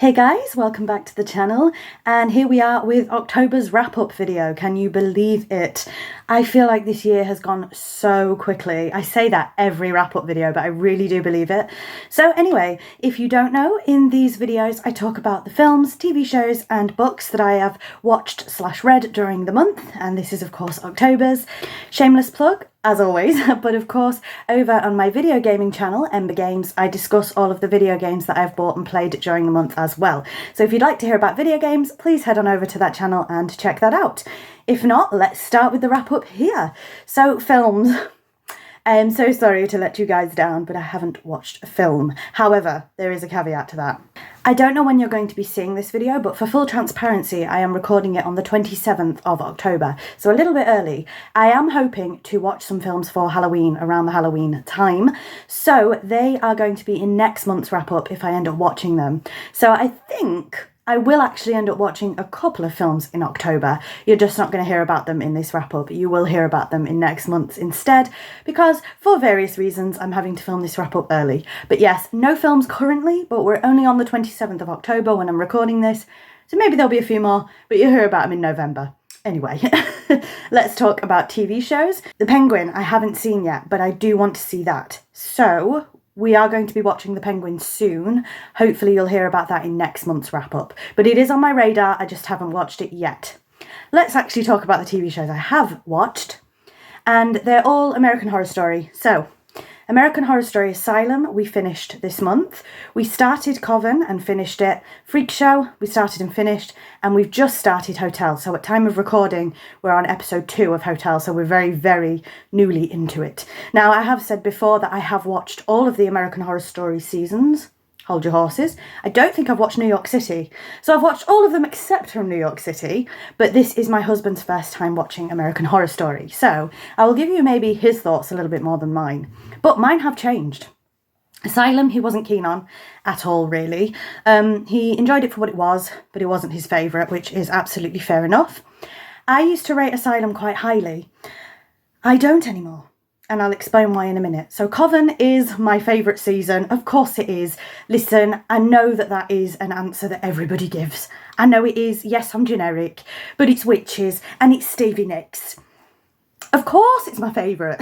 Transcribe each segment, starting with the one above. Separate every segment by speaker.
Speaker 1: Hey guys, welcome back to the channel, and here we are with October's wrap-up video. Can you believe it? I feel like this year has gone so quickly. I say that every wrap-up video, but I really do believe it. So anyway, if you don't know, in these videos I talk about the films, TV shows and books that I have watched/read during the month, and this is of course October's. Shameless plug, as always, but of course over on my video gaming channel, Ember Games, I discuss all of the video games that I've bought and played during the month as well. So if you'd like to hear about video games, please head on over to that channel and check that out. If not, let's start with the wrap up here. So films. I am so sorry to let you guys down, but I haven't watched a film. However, there is a caveat to that. I don't know when you're going to be seeing this video, but for full transparency, I am recording it on the 27th of October, so a little bit early. I am hoping to watch some films for Halloween around the Halloween time, so they are going to be in next month's wrap-up if I end up watching them. So I think I will actually end up watching a couple of films in October. You're just not going to hear about them in this wrap-up. You will hear about them in next month's instead, because for various reasons I'm having to film this wrap-up early. But yes, no films currently, but we're only on the 27th of October when I'm recording this, so maybe there'll be a few more, but you'll hear about them in November. Anyway, let's talk about TV shows. The Penguin I haven't seen yet, but I do want to see that. So we are going to be watching The Penguin soon. Hopefully you'll hear about that in next month's wrap-up. But it is on my radar, I just haven't watched it yet. Let's actually talk about the TV shows I have watched. And they're all American Horror Story. So, American Horror Story Asylum, we finished this month. We started Coven and finished it. Freak Show, we started and finished. And we've just started Hotel. So at time of recording, we're on episode 2 of Hotel. So we're very, very newly into it. Now, I have said before that I have watched all of the American Horror Story seasons. Hold your horses. I don't think I've watched New York City. So I've watched all of them except from New York City, but this is my husband's first time watching American Horror Story. So I will give you maybe his thoughts a little bit more than mine, but mine have changed. Asylum, he wasn't keen on at all, really. He enjoyed it for what it was, but it wasn't his favourite, which is absolutely fair enough. I used to rate Asylum quite highly. I don't anymore. And I'll explain why in a minute. So Coven is my favourite season. Of course it is. Listen, I know that that is an answer that everybody gives. I know it is. Yes, I'm generic. But it's witches and it's Stevie Nicks. Of course it's my favourite.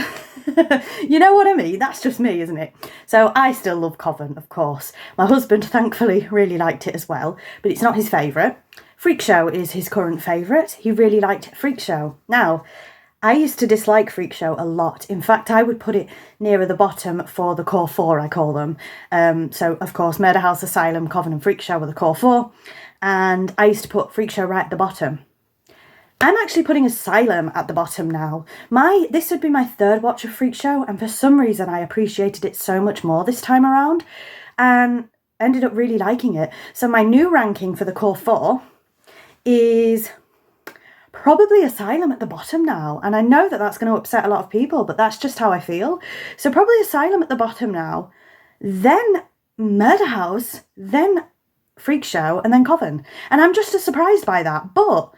Speaker 1: You know what I mean? That's just me, isn't it? So I still love Coven, of course. My husband, thankfully, really liked it as well. But it's not his favourite. Freak Show is his current favourite. He really liked Freak Show. Now, I used to dislike Freak Show a lot. In fact, I would put it nearer the bottom for the core 4, I call them. So, of course, Murder House, Asylum, Coven and Freak Show were the core 4. And I used to put Freak Show right at the bottom. I'm actually putting Asylum at the bottom now. This would be my third watch of Freak Show, and for some reason I appreciated it so much more this time around and ended up really liking it. So my new ranking for the core 4 is probably Asylum at the bottom now, and I know that that's going to upset a lot of people, but that's just how I feel. So probably Asylum at the bottom now, then Murder House, then Freak Show, and then Coven. And I'm just as surprised by that, but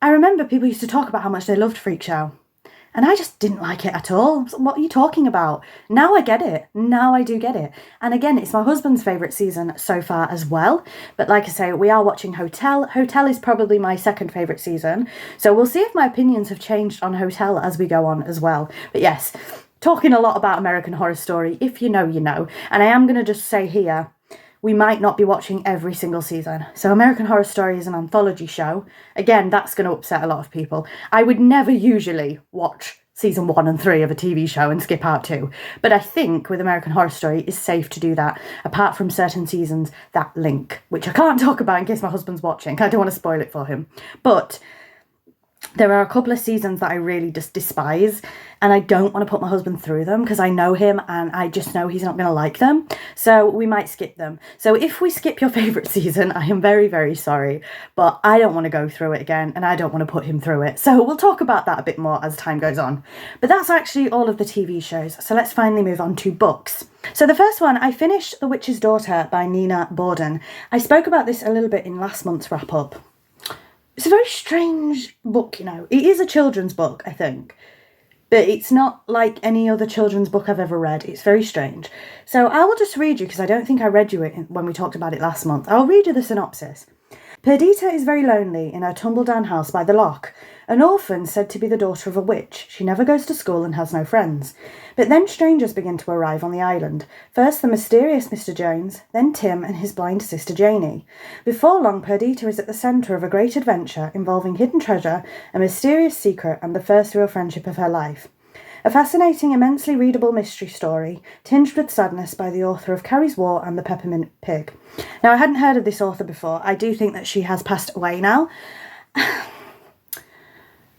Speaker 1: I remember people used to talk about how much they loved Freak Show. And I just didn't like it at all. What are you talking about? Now I get it. Now I do get it. And again, it's my husband's favourite season so far as well. But like I say, we are watching Hotel. Hotel is probably my second favourite season. So we'll see if my opinions have changed on Hotel as we go on as well. But yes, talking a lot about American Horror Story. If you know, you know. And I am going to just say here, we might not be watching every single season. So American Horror Story is an anthology show. Again, that's going to upset a lot of people. I would never usually watch season 1 and 3 of a TV show and skip out 2. But I think with American Horror Story, it's safe to do that, apart from certain seasons that link, which I can't talk about in case my husband's watching. I don't want to spoil it for him. But there are a couple of seasons that I really just despise, and I don't want to put my husband through them because I know him and I just know he's not going to like them. So we might skip them. So if we skip your favourite season, I am very, very sorry, but I don't want to go through it again and I don't want to put him through it. So we'll talk about that a bit more as time goes on. But that's actually all of the TV shows. So let's finally move on to books. So the first one, I finished The Witch's Daughter by Nina Borden. I spoke about this a little bit in last month's wrap-up. It's a very strange book, you know. It is a children's book, I think. but it's not like any other children's book I've ever read. It's very strange. So I will just read you, because I don't think I read you it when we talked about it last month. I'll read you the synopsis. Perdita is very lonely in her tumble-down house by the loch. An orphan said to be the daughter of a witch, she never goes to school and has no friends. But then strangers begin to arrive on the island. First the mysterious Mr. Jones, then Tim and his blind sister Janie. Before long, Perdita is at the centre of a great adventure involving hidden treasure, a mysterious secret, and the first real friendship of her life. A fascinating, immensely readable mystery story, tinged with sadness by the author of Carrie's War and the Peppermint Pig. Now, I hadn't heard of this author before. I do think that she has passed away now.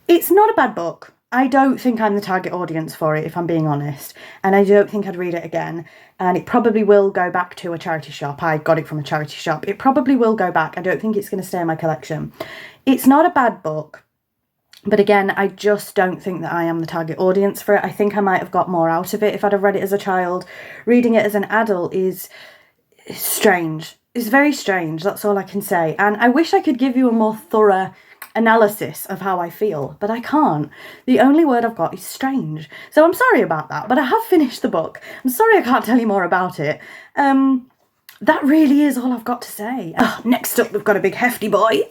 Speaker 1: It's not a bad book. I don't think I'm the target audience for it, if I'm being honest. And I don't think I'd read it again. And it probably will go back to a charity shop. I got it from a charity shop. It probably will go back. I don't think it's going to stay in my collection. It's not a bad book. But again, I just don't think that I am the target audience for it. I think I might have got more out of it if I'd have read it as a child. Reading it as an adult is strange. It's very strange, that's all I can say. And I wish I could give you a more thorough analysis of how I feel, but I can't. The only word I've got is strange. So I'm sorry about that, but I have finished the book. I'm sorry I can't tell you more about it. That really is all I've got to say. Next up, we've got a big hefty boy.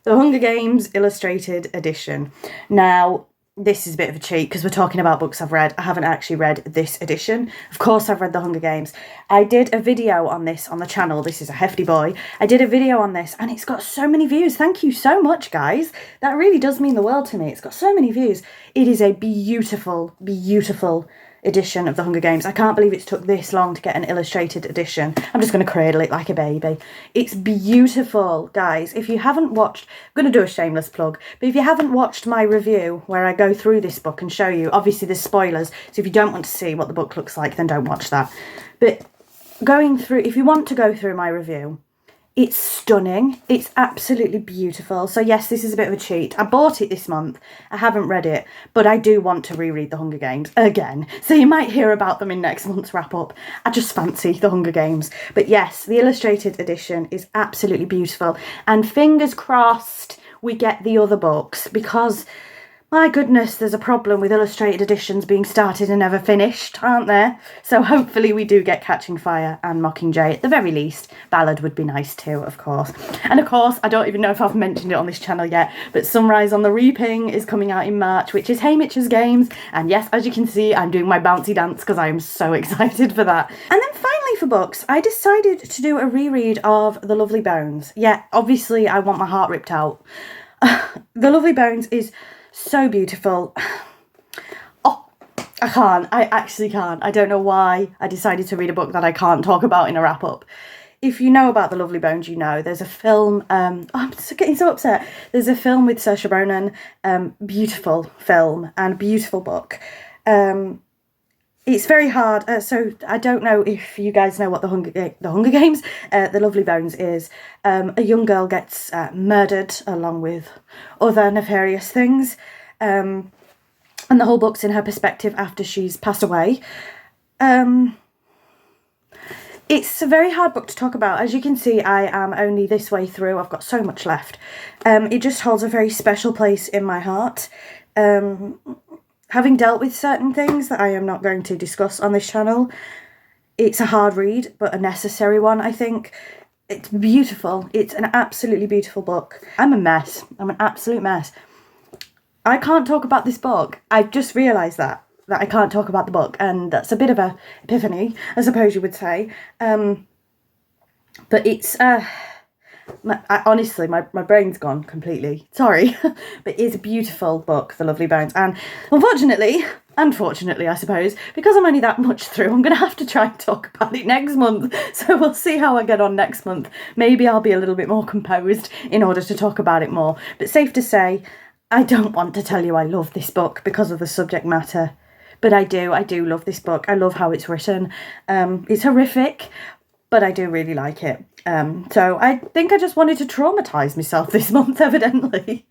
Speaker 1: The Hunger Games Illustrated Edition. Now, this is a bit of a cheat because we're talking about books I've read. I haven't actually read this edition. Of course, I've read The Hunger Games. I did a video on this on the channel. This is a hefty boy. I did a video on this and it's got so many views. Thank you so much, guys. That really does mean the world to me. It's got so many views. It is a beautiful, beautiful edition of The Hunger Games. I can't believe it's took this long to get an illustrated edition. I'm just going to cradle it like a baby. It's beautiful, guys. If you haven't watched, I'm going to do a shameless plug, but if you haven't watched my review where I go through this book and show you, obviously there's spoilers, so if you don't want to see what the book looks like, then don't watch that. But going through, if you want to go through my review, it's stunning. It's absolutely beautiful. So yes, this is a bit of a cheat. I bought it this month. I haven't read it, but I do want to reread The Hunger Games again. So you might hear about them in next month's wrap up. I just fancy The Hunger Games. But yes, the illustrated edition is absolutely beautiful. And fingers crossed we get the other books, because my goodness, there's a problem with illustrated editions being started and never finished, aren't there? So hopefully we do get Catching Fire and Mockingjay at the very least. Ballad would be nice too, of course. And of course, I don't even know if I've mentioned it on this channel yet, but Sunrise on the Reaping is coming out in March, which is Haymitch's Games. And yes, as you can see, I'm doing my bouncy dance because I am so excited for that. And then finally for books, I decided to do a reread of The Lovely Bones. Yeah, obviously I want my heart ripped out. The Lovely Bones is so beautiful. I can't. I actually can't. I don't know why I decided to read a book that I can't talk about in a wrap-up. If you know about The Lovely Bones, you know. There's a film, I'm getting so upset. There's a film with Saoirse Ronan, beautiful film and beautiful book. It's very hard. So I don't know if you guys know what The Hunger Games, The Lovely Bones is. A young girl gets murdered along with other nefarious things. And the whole book's in her perspective after she's passed away. It's a very hard book to talk about. As you can see, I am only this way through. I've got so much left. It just holds a very special place in my heart. Having dealt with certain things that I am not going to discuss on this channel, it's a hard read, but a necessary one, I think. It's beautiful. It's an absolutely beautiful book. I'm a mess. I'm an absolute mess. I can't talk about this book. I've just realised that I can't talk about the book, and that's a bit of a epiphany, I suppose you would say. But it's... honestly, my brain's gone completely. Sorry. But it's a beautiful book, The Lovely Bones. And unfortunately, I suppose, because I'm only that much through, I'm going to have to try and talk about it next month. So we'll see how I get on next month. Maybe I'll be a little bit more composed in order to talk about it more. But safe to say, I don't want to tell you I love this book because of the subject matter. But I do love this book. I love how it's written. It's horrific, but I do really like it. So I think I just wanted to traumatise myself this month, evidently.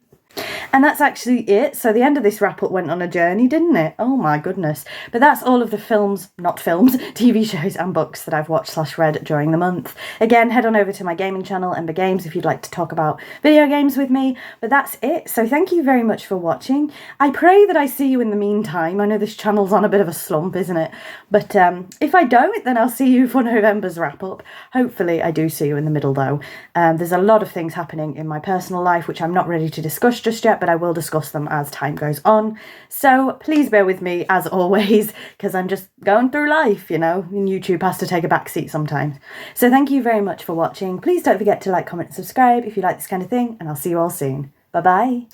Speaker 1: And that's actually it. So the end of this wrap up went on a journey, didn't it? Oh my goodness. But that's all of the films, not films, TV shows and books that I've watched / read during the month. Again, head on over to my gaming channel, Ember Games, if you'd like to talk about video games with me. But that's it. So thank you very much for watching. I pray that I see you in the meantime. I know this channel's on a bit of a slump, isn't it? But if I don't, then I'll see you for November's wrap up. Hopefully I do see you in the middle though. There's a lot of things happening in my personal life which I'm not ready to discuss just yet, but I will discuss them as time goes on. So please bear with me as always, because I'm just going through life, you know, and YouTube has to take a back seat sometimes. So thank you very much for watching. Please don't forget to like, comment, and subscribe if you like this kind of thing, and I'll see you all soon. Bye bye.